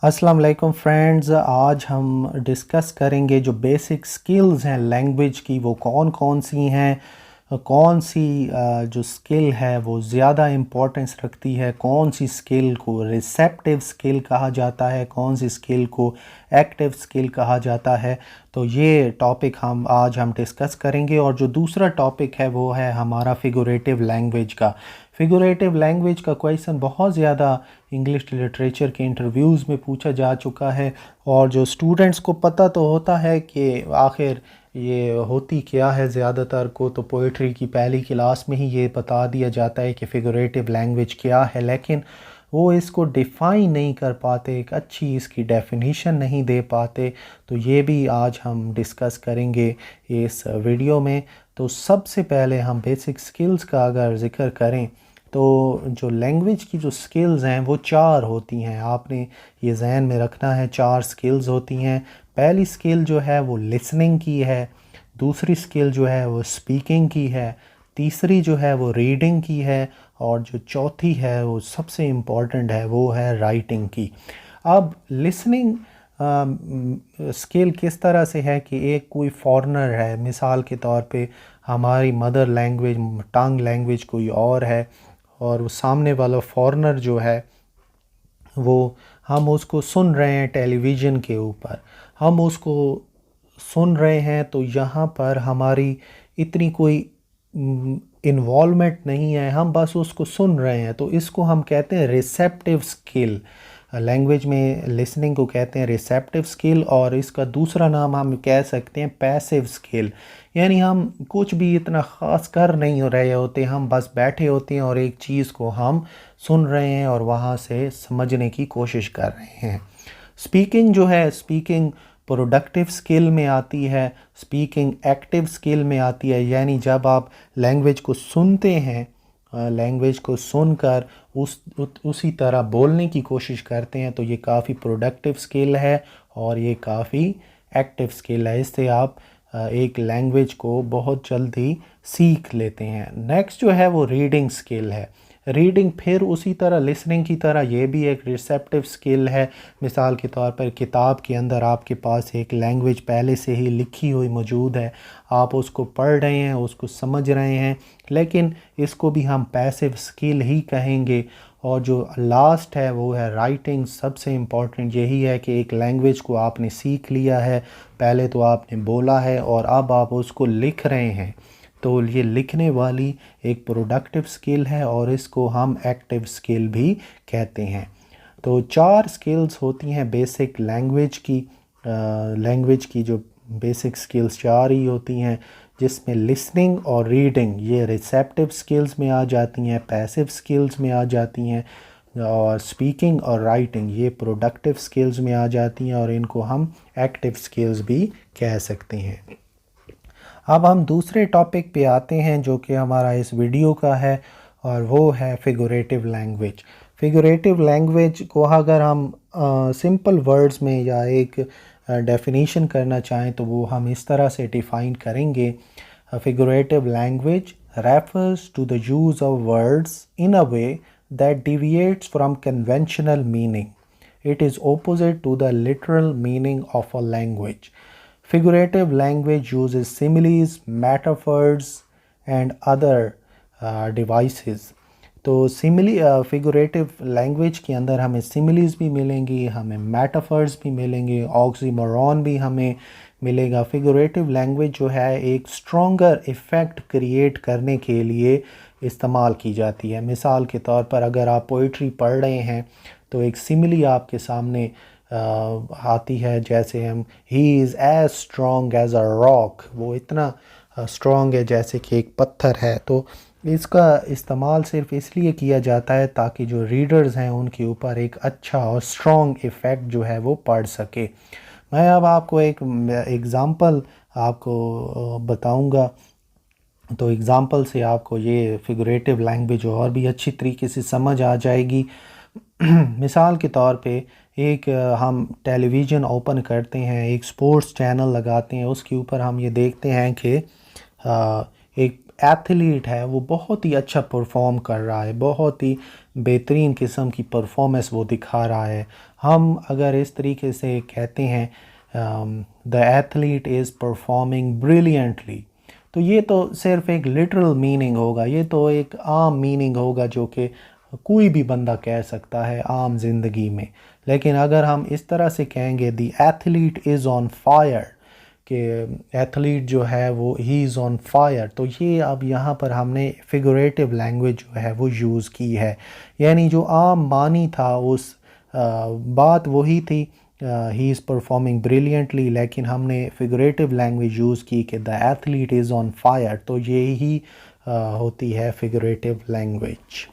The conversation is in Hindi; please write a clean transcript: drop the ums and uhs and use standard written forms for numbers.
अस्सलाम वालेकुम फ्रेंड्स। आज हम डिस्कस करेंगे जो बेसिक स्किल्स हैं लैंग्वेज की, वो कौन कौन सी हैं। कौन सी जो स्किल है वो ज़्यादा इम्पोर्टेंस रखती है, कौन सी स्किल को रिसेप्टिव स्किल कहा जाता है, कौन सी स्किल को एक्टिव स्किल कहा जाता है। तो ये टॉपिक हम डिस्कस करेंगे। और जो दूसरा टॉपिक है वो है हमारा फिगरेटिव लैंग्वेज का। फिगरेटिव लैंग्वेज का क्वेश्चन बहुत ज़्यादा इंग्लिश लिटरेचर के इंटरव्यूज़ में पूछा जा चुका है, और जो स्टूडेंट्स को पता तो होता है कि आखिर ये होती क्या है। ज़्यादातर को तो पोइट्री की पहली क्लास में ही ये बता दिया जाता है कि फिगरेटिव लैंग्वेज क्या है, लेकिन वो इसको डिफ़ाइन नहीं कर पाते, एक अच्छी इसकी डेफिनेशन नहीं दे पाते। तो ये भी आज हम डिस्कस करेंगे इस वीडियो में। तो सबसे पहले हम बेसिक स्किल्स का अगर ज़िक्र करें तो जो लैंग्वेज की जो स्किल्स हैं वो चार होती हैं। आपने ये जहन में रखना है, चार स्किल्स होती हैं। पहली स्किल जो है वो लिसनिंग की है, दूसरी स्किल जो है वो स्पीकिंग की है, तीसरी जो है वो रीडिंग की है, और जो चौथी है वो सबसे इम्पॉर्टेंट है, वो है राइटिंग की। अब लिसनिंग स्किल किस तरह से है कि एक कोई फॉरेनर है, मिसाल के तौर पे हमारी मदर लैंग्वेज टंग लैंग्वेज कोई और है, और वो सामने वाला फॉरेनर जो है वो हम उसको सुन रहे हैं टेलीविज़न के ऊपर, हम उसको सुन रहे हैं, तो यहाँ पर हमारी इतनी कोई इन्वॉल्वमेंट नहीं है, हम बस उसको सुन रहे हैं। तो इसको हम कहते हैं रिसेप्टिव स्किल। लैंग्वेज में लिसनिंग को कहते हैं रिसेप्टिव स्किल, और इसका दूसरा नाम हम कह सकते हैं पैसिव स्किल। यानी हम कुछ भी इतना ख़ास कर नहीं रहे होते, हम बस बैठे होते हैं और एक चीज़ को हम सुन रहे हैं और वहाँ से समझने की कोशिश कर रहे हैं। स्पीकिंग जो है, स्पीकिंग प्रोडक्टिव स्किल में आती है, स्पीकिंग एक्टिव स्किल में आती है। यानी जब आप लैंग्वेज को सुनते हैं, लैंग्वेज को सुनकर उसी तरह बोलने की कोशिश करते हैं, तो ये काफ़ी प्रोडक्टिव स्किल है और ये काफ़ी एक्टिव स्किल है। इससे आप एक लैंग्वेज को बहुत जल्दी सीख लेते हैं। नेक्स्ट जो है वो रीडिंग स्किल है। रीडिंग फिर उसी तरह लिसनिंग की तरह ये भी एक रिसेप्टिव स्किल है। मिसाल के तौर पर किताब के अंदर आपके पास एक लैंग्वेज पहले से ही लिखी हुई मौजूद है, आप उसको पढ़ रहे हैं, उसको समझ रहे हैं, लेकिन इसको भी हम पैसिव स्किल ही कहेंगे। और जो लास्ट है वो है राइटिंग। सबसे इम्पॉर्टेंट यही है कि एक लैंग्वेज को आपने सीख लिया है, पहले तो आपने बोला है और अब आप उसको लिख रहे हैं, तो ये लिखने वाली एक प्रोडक्टिव स्किल है और इसको हम एक्टिव स्किल भी कहते हैं। तो चार स्किल्स होती हैं बेसिक लैंग्वेज की। लैंग्वेज की जो बेसिक स्किल्स चार ही होती हैं, जिसमें लिसनिंग और रीडिंग ये रिसेप्टिव स्किल्स में आ जाती हैं, पैसिव स्किल्स में आ जाती हैं, और स्पीकिंग और राइटिंग ये प्रोडक्टिव स्किल्स में आ जाती हैं, और इनको हम एक्टिव स्किल्स भी कह सकते हैं। अब हम दूसरे टॉपिक पे आते हैं जो कि हमारा इस वीडियो का है, और वो है फिगरेटिव लैंग्वेज। फिगरेटिव लैंग्वेज को अगर हम सिंपल वर्ड्स में या एक डेफिनेशन करना चाहें तो वो हम इस तरह से डिफ़ाइन करेंगे। Figurative language refers to the use of words in a way that deviates from conventional meaning. It is opposite to the literal meaning of a language. Figurative language uses similes, metaphors, and other devices. तो फिगरेटिव लैंग्वेज के अंदर हमें सिमिलीज भी मिलेंगी, हमें मेटाफर्स भी मिलेंगे, ऑक्सीमोरॉन भी हमें मिलेगा। फिगरेटिव लैंग्वेज जो है एक स्ट्रॉन्गर इफ़ेक्ट क्रिएट करने के लिए इस्तेमाल की जाती है। मिसाल के तौर पर अगर आप पोइट्री पढ़ रहे हैं तो एक सिमिली आपके सामने आती है, जैसे हम ही is as strong as a rock, वो इतना स्ट्रॉन्ग है जैसे कि एक पत्थर है। तो इसका इस्तेमाल सिर्फ इसलिए किया जाता है ताकि जो रीडर्स हैं उनके ऊपर एक अच्छा और स्ट्रॉन्ग इफ़ेक्ट जो है वो पड़ सके। मैं अब आपको एक एग्ज़ाम्पल आपको बताऊंगा, तो एग्ज़ाम्पल से आपको ये फिगरेटिव लैंग्वेज और भी अच्छी तरीके से समझ आ जाएगी। मिसाल के तौर पे एक हम टेलीविज़न ओपन करते हैं, एक स्पोर्ट्स चैनल लगाते हैं, उसके ऊपर हम ये देखते हैं कि एक एथलीट है, वो बहुत ही अच्छा परफॉर्म कर रहा है, बहुत ही बेहतरीन किस्म की परफॉर्मेंस वो दिखा रहा है। हम अगर इस तरीके से कहते हैं the athlete is performing brilliantly, तो ये तो सिर्फ एक लिटरल मीनिंग होगा, ये तो एक आम मीनिंग होगा जो कि कोई भी बंदा कह सकता है आम ज़िंदगी में। लेकिन अगर हम इस तरह से कहेंगे the athlete is on fire, कि एथलीट जो है वो ही इज़ ऑन फायर, तो ये अब यहाँ पर हमने फिगरेटिव लैंग्वेज जो है वो यूज़ की है। यानी जो आम मानी था उस बात वही थी, ही इज़ परफॉर्मिंग ब्रिलियंटली, लेकिन हमने फिगरेटिव लैंग्वेज यूज़ की कि the athlete is on fire, तो ये ही होती है फिगरेटिव लैंग्वेज।